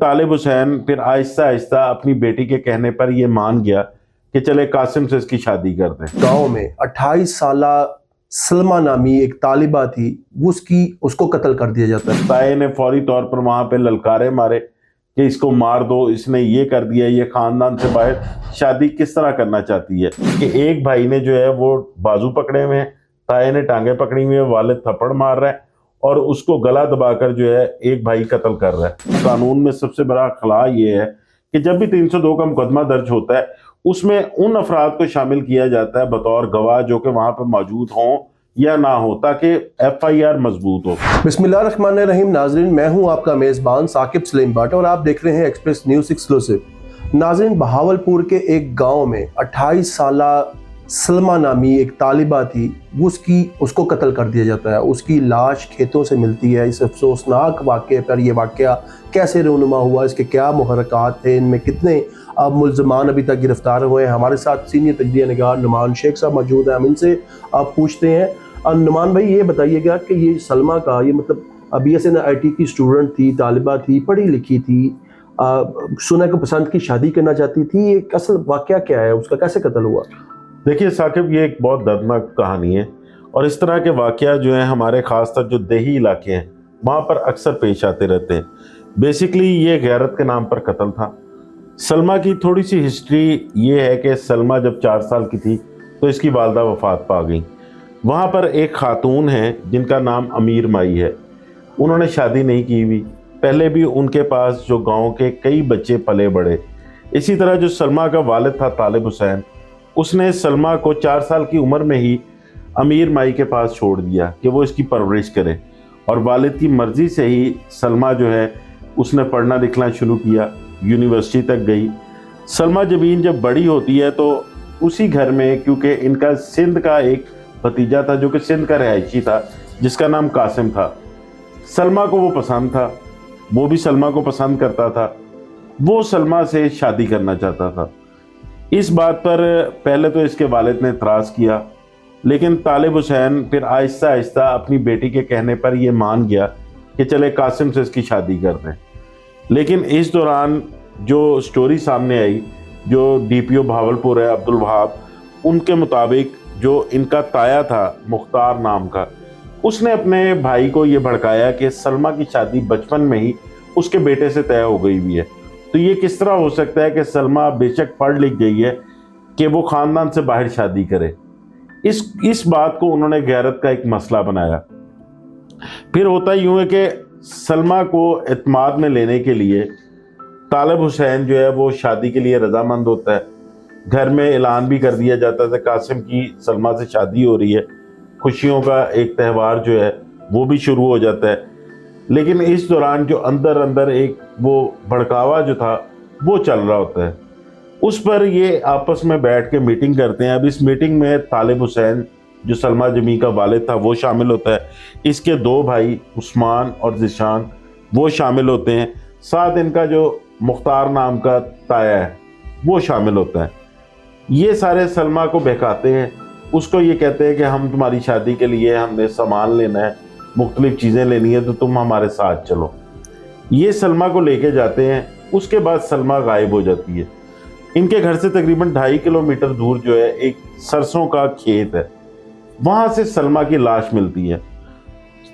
तालिब हुसैन फिर आहिस्ता आहिस्ता अपनी बेटी के कहने पर ये मान गया कि चले कासिम से इसकी शादी कर दें। गांव में 28 साल सलमा नामी एक तालिबा थी, उसको कत्ल कर दिया जाता है। ताए ने फौरी तौर पर वहां पे ललकारे मारे कि इसको मार दो, इसने ये कर दिया, ये खानदान से बाहर शादी किस तरह करना चाहती है। कि एक भाई ने जो है वो बाजू पकड़े हुए हैं, ताए ने टांगे पकड़ी हुई है, वालिद थप्पड़ मार रहा है और उसको गला दबाकर जो है एक भाई कत्ल कर रहा है। कानून में सबसे बड़ा खला ये है कि जब भी 302 का मुकदमा दर्ज होता है उसमें उन अफराद को शामिल किया जाता है बतौर गवाह जो कि वहां पर मौजूद हों या ना हो, ताकि FIR मजबूत हो। बिस्मिल्लाहिर्रहमानिर्रहीम। नाजरीन, मैं हूं आपका मेज़बान साकिब सलीम भट्ट और आप देख रहे हैं एक्सप्रेस न्यूज़ एक्सक्लूसिव। नाजरीन, बहावलपुर के एक गांव में 28 साल सलमा नामी एक तालिबा थी, उसको कत्ल कर दिया जाता है। उसकी लाश खेतों से मिलती है। इस अफसोसनाक वाक़े पर यह वाक़या कैसे रूनुमा हुआ, इसके क्या मुहर्रकात थे, इनमें कितने मुल्ज़मान अभी तक गिरफ्तार हुए हैं। हमारे साथ सीनियर तजज़िया निगार नुमान शेख साहब मौजूद हैं, हम इनसे आप पूछते हैं। नुमान भाई, ये बताइएगा कि ये सलमा का ये मतलब BSN-IT की स्टूडेंट थी, तालिबा थी, पढ़ी लिखी थी, सुना को पसंद की शादी करना चाहती थी, ये असल वाक़या क्या है, उसका कैसे कत्ल हुआ? देखिए साकिब, ये एक बहुत दर्दनाक कहानी है और इस तरह के वाक़या जो हैं हमारे ख़ासतर जो देही इलाके हैं वहाँ पर अक्सर पेश आते रहते हैं। बेसिकली ये गैरत के नाम पर कत्ल था। सलमा की थोड़ी सी हिस्ट्री ये है कि सलमा जब 4 साल की थी तो इसकी वालदा वफ़ात पा गई। वहाँ पर एक ख़ातून है जिनका नाम अमीर माई है। उन्होंने शादी नहीं की हुई, पहले भी उनके पास जो गाँव के कई बच्चे पले बड़े। इसी तरह जो सलमा का वालिद था तालिब हुसैन, उसने सलमा को 4 साल की उम्र में ही अमीर माई के पास छोड़ दिया कि वो इसकी परवरिश करे और वालिद की मर्ज़ी से ही सलमा जो है उसने पढ़ना लिखना शुरू किया, यूनिवर्सिटी तक गई। सलमा जबीन जब बड़ी होती है तो उसी घर में, क्योंकि इनका सिंध का एक भतीजा था जो कि सिंध का रहायशी था जिसका नाम कासिम था, सलमा को वो पसंद था, वो भी सलमा को पसंद करता था। वो सलमा से शादी करना चाहता था। इस बात पर पहले तो इसके वालिद ने इतराज़ किया, लेकिन तालिब हुसैन फिर आहिस्ता आहिस्ता अपनी बेटी के कहने पर यह मान गया कि चले कासिम से इसकी शादी कर दें। लेकिन इस दौरान जो स्टोरी सामने आई, जो DPO भावलपुर है अब्दुल वहाब, उनके मुताबिक जो इनका ताया था मुख्तार नाम का, उसने अपने भाई को ये भड़काया कि सलमा की शादी बचपन में ही उसके बेटे से तय हो गई हुई है। तो ये किस तरह हो सकता है कि सलमा बेशक पढ़ लिख गई है कि वो ख़ानदान से बाहर शादी करे। इस बात को उन्होंने गैरत का एक मसला बनाया। फिर होता यूँ है कि सलमा को एतमाद में लेने के लिए तालिब हुसैन जो है वो शादी के लिए रजामंद होता है। घर में ऐलान भी कर दिया जाता है कासिम की सलमा से शादी हो रही है। खुशियों का एक त्यौहार जो है वो भी शुरू हो जाता है। लेकिन इस दौरान जो अंदर अंदर एक वो भड़कावा जो था वो चल रहा होता है। उस पर ये आपस में बैठ के मीटिंग करते हैं। अब इस मीटिंग में तालिब हुसैन जो सलमा जमी का वालिद था वो शामिल होता है, इसके 2 भाई उस्मान और ज़िशान वो शामिल होते हैं, साथ इनका जो मुख्तार नाम का ताया है वो शामिल होता है। ये सारे सलमा को बहकाते हैं, उसको ये कहते हैं कि हम तुम्हारी शादी के लिए हमने सामान लेना है, मुख्तलिफ चीज़ें लेनी है, तो तुम हमारे साथ चलो। ये सलमा को लेके जाते हैं। उसके बाद सलमा गायब हो जाती है। इनके घर से तकरीबन 2.5 किलोमीटर दूर जो है एक सरसों का खेत है, वहाँ से सलमा की लाश मिलती है।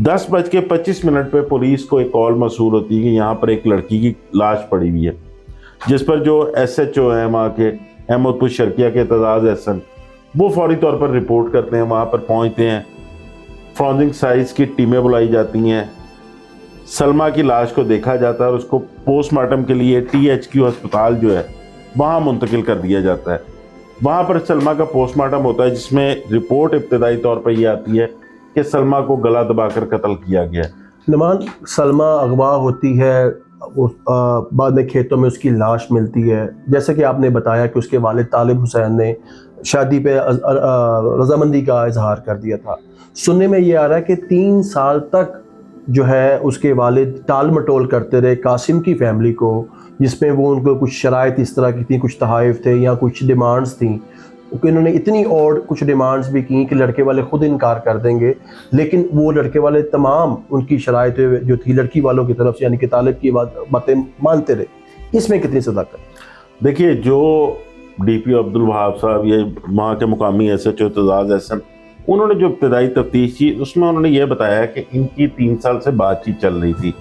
10:25 पे पुलिस को एक कॉल मसूल होती है कि यहाँ पर एक लड़की की लाश पड़ी हुई है, जिस पर जो SHO हैं वहाँ के अहमदपुर शर्किया के एतजाज़ एहसन, वो फौरी तौर पर रिपोर्ट करते हैं। वहाँ पर पहुँचते हैं, फॉरेंसिक साइंस की टीमें बुलाई जाती हैं, सलमा की लाश को देखा जाता है और उसको पोस्टमार्टम के लिए THQ अस्पताल जो है वहाँ मुंतकिल कर दिया जाता है। वहाँ पर सलमा का पोस्टमार्टम होता है जिसमें रिपोर्ट इब्तदाई तौर पर यह आती है कि सलमा को गला दबाकर कत्ल किया गया। नुमान, सलमा अगवा होती है, बाद में खेतों में उसकी लाश मिलती है। जैसे कि आपने बताया कि उसके वालिद तालिब हुसैन ने शादी पे रजामंदी का इजहार कर दिया था। सुनने में ये आ रहा है कि 3 साल तक जो है उसके वालिद टाल मटोल करते रहे कासिम की फैमिली को, जिसमें वो उनको कुछ शराइत इस तरह की थी, कुछ तहाइफ थे या कुछ डिमांड्स थी। क्योंकि इन्होंने इतनी और कुछ डिमांड्स भी की कि लड़के वाले खुद इनकार कर देंगे, लेकिन वो लड़के वाले तमाम उनकी शराइतें जो थी लड़की वालों की तरफ से यानी कि तालिब की बातें मानते रहे। इसमें कितनी सदाकत? देखिए, जो डीपी अब्दुल वहाब साहब, ये वहाँ के मुकामी SHO एतजाज़ एहसन, उन्होंने जो इब्तदाई तफ्तीश की उसमें उन्होंने ये बताया कि इनकी 3 साल से बातचीत चल रही थी,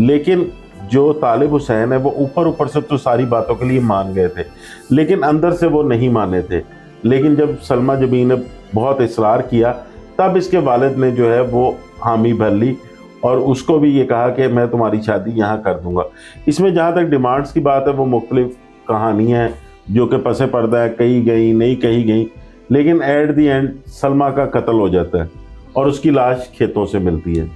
लेकिन जो तालिब हुसैन है वो ऊपर से तो सारी बातों के लिए मान गए थे, लेकिन अंदर से वो नहीं माने थे। लेकिन जब सलमा जबी ने बहुत इसरार किया तब इसके वालिद ने जो है वो हामी भर ली और उसको भी ये कहा कि मैं तुम्हारी शादी यहाँ कर दूंगा। इसमें जहाँ तक डिमांड्स की बात है वो मुख्तलिफ कहानी है जो कि पसे पर्दा है, कही गई नहीं कही गई, लेकिन एट दी एंड सलमा का कत्ल हो जाता है और उसकी लाश खेतों से मिलती है।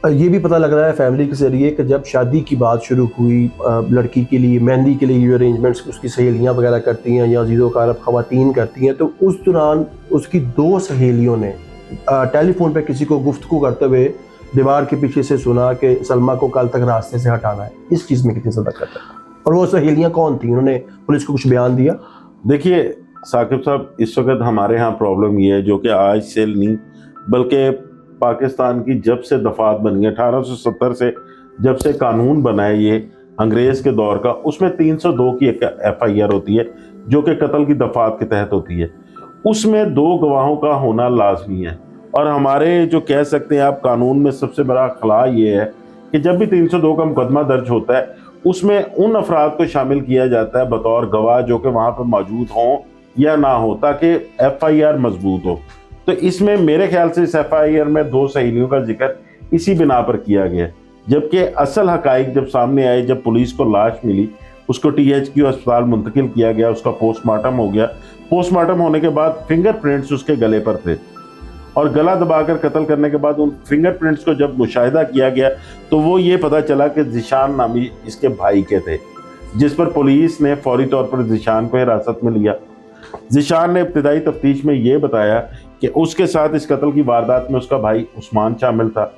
ये भी पता लग रहा है फैमिली के जरिए कि जब शादी की बात शुरू हुई, लड़की के लिए मेहंदी के लिए जो अरेंजमेंट्स उसकी सहेलियां वगैरह करती हैं या अजीज़ो कारब ख़वातीन करती हैं, तो उस दौरान उसकी 2 सहेलियों ने टेलीफोन पे किसी को गुफ्तगू करते हुए दीवार के पीछे से सुना कि सलमा को कल तक रास्ते से हटाना है। इस चीज़ में कितनी सदाकत है? और वो सहेलियाँ कौन थी? उन्होंने पुलिस को कुछ बयान दिया? देखिए साकिब साहब, इस वक्त हमारे यहाँ प्रॉब्लम ये है जो कि आज से नहीं बल्कि पाकिस्तान की जब से दफात बनी है 1870 से, जब से कानून बना है ये अंग्रेज़ के दौर का, उसमें 302 की एक FIR होती है जो कि कत्ल की दफात के तहत होती है। उसमें 2 गवाहों का होना लाजमी है और हमारे जो कह सकते हैं आप कानून में सबसे बड़ा खला ये है कि जब भी 302 का मुकदमा दर्ज होता है उसमें उन अफराद को शामिल किया जाता है बतौर गवाह जो कि वहाँ पर मौजूद हों या ना हो, ताकि FIR मजबूत हो। तो इसमें मेरे ख्याल से इस FIR में 2 सहेलियों का जिक्र इसी बिना पर किया गया, जबकि असल हकाइक जब सामने आए, जब पुलिस को लाश मिली, उसको THQ अस्पताल मुंतकिल किया गया, उसका पोस्टमार्टम हो गया। पोस्टमार्टम होने के बाद फिंगरप्रिंट्स उसके गले पर थे और गला दबाकर कत्ल करने के बाद उन फिंगरप्रिंट्स को जब मुशाहिदा किया गया तो वो ये पता चला कि ज़िशान नामी इसके भाई के थे, जिस पर पुलिस ने फौरी तौर पर ज़िशान को हिरासत में लिया। ज़िशान ने इब्तिदाई तफ्तीश में ये बताया कि उसके साथ इस कत्ल की वारदात में उसका भाई उस्मान शामिल था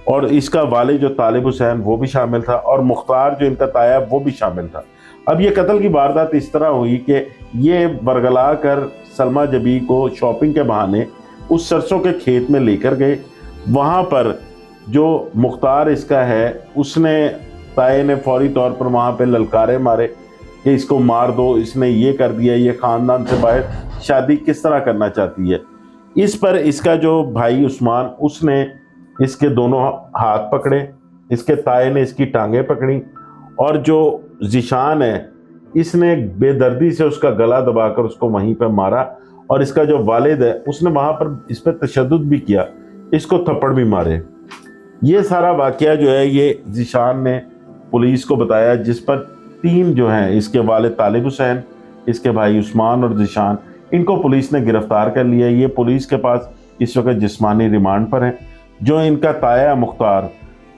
और इसका वालिद जो तालिब हुसैन वो भी शामिल था और मुख्तार जो इनका ताया वो भी शामिल था। अब ये कत्ल की वारदात इस तरह हुई कि ये बरगला कर सलमा जबी को शॉपिंग के बहाने उस सरसों के खेत में लेकर गए। वहाँ पर जो मुख्तार इसका है उसने ताए ने फौरी तौर पर वहाँ पे ललकारे मारे कि इसको मार दो, इसने ये कर दिया, ये ख़ानदान से बाहर शादी किस तरह करना चाहती है। इस पर इसका जो भाई उस्मान उसने इसके दोनों हाथ पकड़े, इसके ताए ने इसकी टांगें पकड़ी और जो ज़िशान है इसने बेदर्दी से उसका गला दबाकर उसको वहीं पर मारा और इसका जो वालिद है उसने वहाँ पर इस पर तशद्दुद भी किया, इसको थप्पड़ भी मारे। ये सारा वाक़या जो है ये ज़िशान ने पुलिस को बताया, जिस पर 3 जो हैं इसके वालिद तालिब हुसैन, इसके भाई उस्मान और ज़िशान, इनको पुलिस ने गिरफ्तार कर लिया। ये पुलिस के पास इस वक्त जिस्मानी रिमांड पर हैं। जो इनका ताया मुख्तार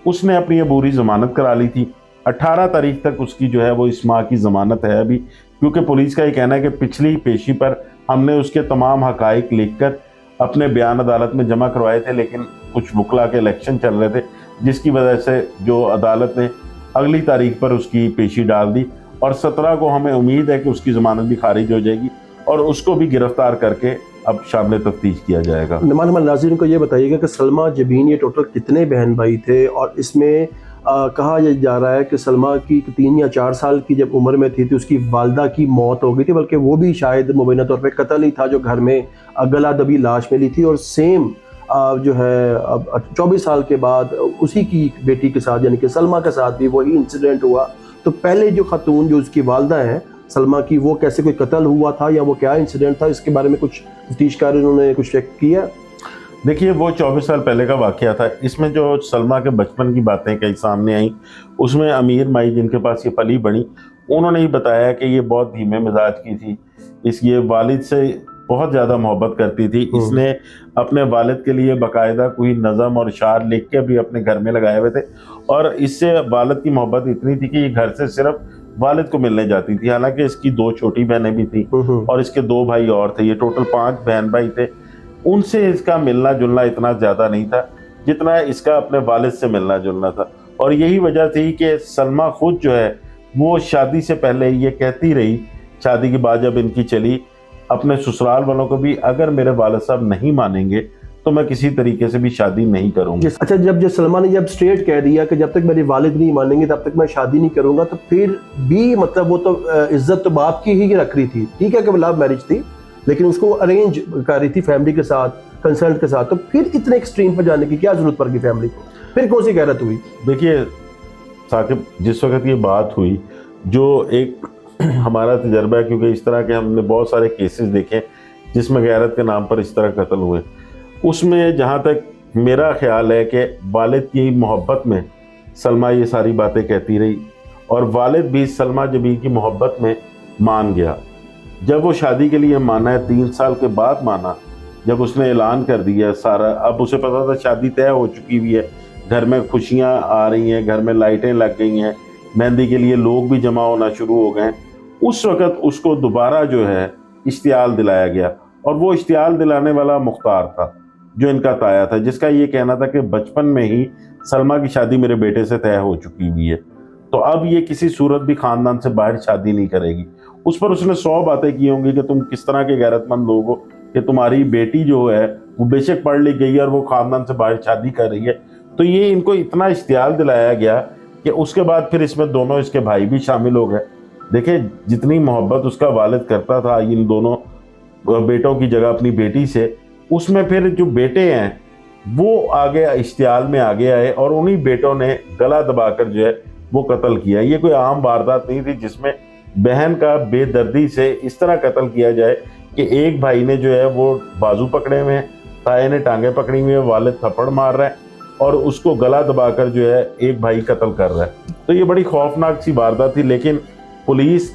उसने अपनी अबूरी ज़मानत करा ली थी, 18 तारीख तक उसकी जो है वो इस माह की ज़मानत है अभी, क्योंकि पुलिस का ये कहना है कि पिछली पेशी पर हमने उसके तमाम हकाइक लिख कर अपने बयान अदालत में जमा करवाए थे, लेकिन कुछ वकला के इलेक्शन चल रहे थे जिसकी वजह से जो अदालत ने अगली तारीख पर उसकी पेशी डाल दी और 17 को हमें उम्मीद है कि उसकी ज़मानत भी खारिज हो जाएगी और उसको भी गिरफ्तार करके अब शामिल तफ्तीश किया जाएगा। हमारे नाज़रीन को ये बताइएगा कि सलमा जबीन ये टोटल कितने बहन भाई थे और इसमें कहा यह जा रहा है कि सलमा की 3 या 4 साल की जब उम्र में थी तो उसकी वालदा की मौत हो गई थी, बल्कि वो भी शायद मुबैना तौर पे कत्ल ही था जो घर में गला दबी लाश मिली थी। और सेम जो है अब 24 साल के बाद उसी की बेटी के साथ यानी कि सलमा के साथ भी वही इंसिडेंट हुआ। तो पहले जो खातून जो उसकी वालदा है सलमा की, वो कैसे कोई कत्ल हुआ था या वो क्या इंसिडेंट था, इसके बारे में कुछ तफ्तीशकार उन्होंने कुछ चेक किया? देखिए वो 24 साल पहले का वाक़या था। इसमें जो सलमा के बचपन की बातें कई सामने आई, उसमें अमीर माई जिनके पास ये पली बड़ी, उन्होंने ही बताया कि ये बहुत धीमे मिजाज की थी, ये वालिद से बहुत ज़्यादा मोहब्बत करती थी। इसने अपने वालिद के लिए बाकायदा कोई नज़म और शार लिख के भी अपने घर में लगाए हुए थे और इससे वालिद की मोहब्बत इतनी थी कि ये घर से सिर्फ वालिद को मिलने जाती थी। हालांकि इसकी 2 छोटी बहनें भी थी और इसके 2 भाई और थे, ये टोटल 5 बहन भाई थे। उनसे इसका मिलना जुलना इतना ज़्यादा नहीं था जितना इसका अपने वालिद से मिलना जुलना था। और यही वजह थी कि सलमा खुद जो है वो शादी से पहले ये कहती रही, शादी के बाद जब इनकी चली अपने ससुराल वालों को भी, अगर मेरे वालिद साहब नहीं मानेंगे तो मैं किसी तरीके से भी शादी नहीं करूंगा। अच्छा, जब सलमा ने जब स्ट्रेट कह दिया कि जब तक मेरे वालिद नहीं मानेंगे तब तक मैं शादी नहीं करूंगा, तो फिर भी मतलब वो तो इज्जत तो बाप की ही रख रही थी। ठीक है कि वो लव मैरिज थी, लेकिन उसको अरेंज कर रही थी फैमिली के साथ, कंसल्ट के साथ, तो फिर इतने एक्सट्रीम पर जाने की क्या जरूरत पड़ गई फैमिली को? फिर कौन सी गैरत हुई? देखिए साकिब, जिस वक्त ये बात हुई, जो एक हमारा तजर्बा है, क्योंकि इस तरह के हमने बहुत सारे केसेस देखे जिसमें गैरत के नाम पर इस तरह कत्ल हुए, उसमें जहाँ तक मेरा ख्याल है कि वालिद की मोहब्बत में सलमा ये सारी बातें कहती रही और वालिद भी सलमा जबीर की मोहब्बत में मान गया। जब वो शादी के लिए माना है, 3 साल के बाद माना, जब उसने ऐलान कर दिया सारा, अब उसे पता था शादी तय हो चुकी हुई है, घर में खुशियाँ आ रही हैं, घर में लाइटें लग गई हैं, मेहंदी के लिए लोग भी जमा होना शुरू हो गए। उस वक़्त उसको दोबारा जो है इश्तियाल दिलाया गया, और वो इश्तियाल दिलाने वाला मुख्तार था जो इनका ताया था, जिसका ये कहना था कि बचपन में ही सलमा की शादी मेरे बेटे से तय हो चुकी हुई है, तो अब ये किसी सूरत भी ख़ानदान से बाहर शादी नहीं करेगी। उस पर उसने 100 बातें की होंगी कि तुम किस तरह के गैरतमंद लोग हो कि तुम्हारी बेटी जो है वो बेशक पढ़ लिख गई है और वो ख़ानदान से बाहर शादी कर रही है। तो ये इनको इतना इश्तियाल दिलाया गया कि उसके बाद फिर इसमें दोनों इसके भाई भी शामिल हो गए। देखिए, जितनी मोहब्बत उसका वालिद करता था इन दोनों बेटों की जगह अपनी बेटी से, उसमें फिर जो बेटे हैं वो आगे इश्तियाल में आगे आए और उन्हीं बेटों ने गला दबाकर जो है वो कत्ल किया। ये कोई आम वारदात नहीं थी जिसमें बहन का बेदर्दी से इस तरह कत्ल किया जाए कि एक भाई ने जो है वो बाजू पकड़े हुए हैं, ताए ने टांगे पकड़ी हुई है, वालिद थप्पड़ मार रहा है और उसको गला दबाकर जो है एक भाई कत्ल कर रहा है। तो ये बड़ी खौफनाक सी वारदात थी, लेकिन पुलिस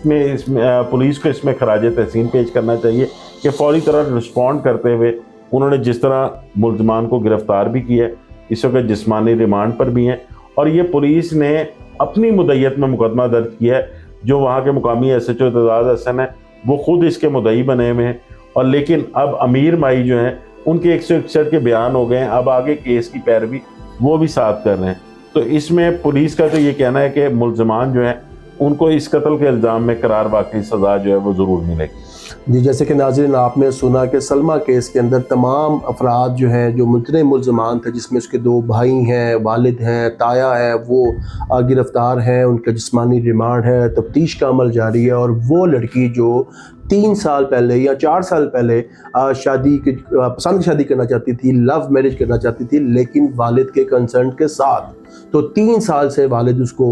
को इसमें खराजे तहसीन पेश करना चाहिए कि फौरी तरह रिस्पॉन्ड करते हुए उन्होंने जिस तरह मुल्ज़मान को गिरफ्तार भी किया है, इस वक्त जिस्मानी रिमांड पर भी हैं, और ये पुलिस ने अपनी मुद्दत में मुकदमा दर्ज किया है। जो वहाँ के मुकामी SHO एतजाज़ हसन है वो खुद इसके मुद्दई बने हुए हैं, और लेकिन अब अमीर माई जो हैं उनके 161 के बयान हो गए हैं, अब आगे केस की पैरवी वो भी साथ कर रहे हैं। तो इसमें पुलिस का तो ये कहना है कि मुल्ज़मान जो हैं उनको इस कत्ल के इल्ज़ाम में करार वाकई सज़ा जो है वो ज़रूर मिलेगी। जी, जैसे कि नाज़रीन आपने सुना कि सलमा केस के अंदर तमाम अफराद जो हैं, जो मुतने मुल्ज़मान थे, जिसमें उसके 2 भाई हैं, वालिद हैं, ताया है, वो गिरफ़्तार हैं, उनका जिस्मानी रिमांड है, तफ्तीश का अमल जारी है। और वो लड़की जो 3 साल पहले या 4 साल पहले पसंद शादी करना चाहती थी, लव मैरिज करना चाहती थी, लेकिन वालिद के कंसर्न के साथ, तो 3 साल से वालिद उसको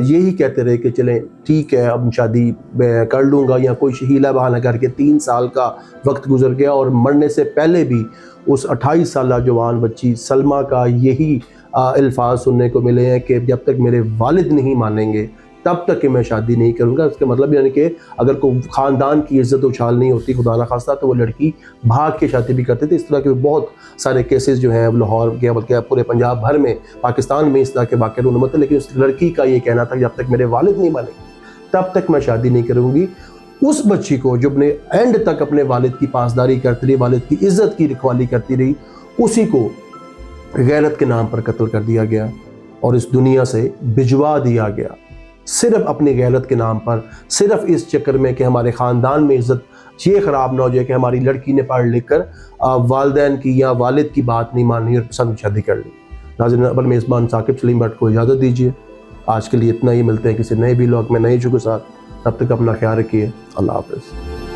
यही कहते रहे कि चलें ठीक है अब शादी कर लूँगा, या कोई हीला बहाना करके 3 साल का वक्त गुजर गया। और मरने से पहले भी उस 28 साल जवान बच्ची सलमा का यही अल्फाज सुनने को मिले हैं कि जब तक मेरे वालिद नहीं मानेंगे तब तक कि मैं शादी नहीं करूँगा। उसके मतलब यानी कि अगर कोई ख़ानदान की इज़्ज़त उछाल नहीं होती, खुदा ना खास्ता, तो वो लड़की भाग के शादी भी करते थे। इस तरह के बहुत सारे केसेस जो हैं लाहौर के बल्कि पूरे पंजाब भर में, पाकिस्तान में इस तरह के वाक़े रूनुमा थे। लेकिन उस लड़की का ये कहना था जब तक मेरे वालिद नहीं मानेंगे तब तक मैं शादी नहीं करूँगी। उस बच्ची को जो अपने एंड तक अपने वालिद की पासदारी करती रही, वालिद की इज़्ज़त की रखवाली करती रही, उसी को गैरत के नाम पर कत्ल कर दिया गया और इस दुनिया से भिजवा दिया गया, सिर्फ अपनी गैरत के नाम पर, सिर्फ इस चक्कर में कि हमारे ख़ानदान में इज़्ज़त ये ख़राब ना हो जाए कि हमारी लड़की ने पढ़ लिख कर वालिदैन की या वालिद की बात नहीं मानी और पसंद शादी कर ली। नाज़रीन, अपने मेज़बान साकिब सलीम भट्ट को इजाज़त दीजिए। आज के लिए इतना ही, मिलते हैं किसी नए व्लॉग में नए जुगों के साथ। तब तक अपना ख्याल रखिए। अल्लाह हाफ़िज़।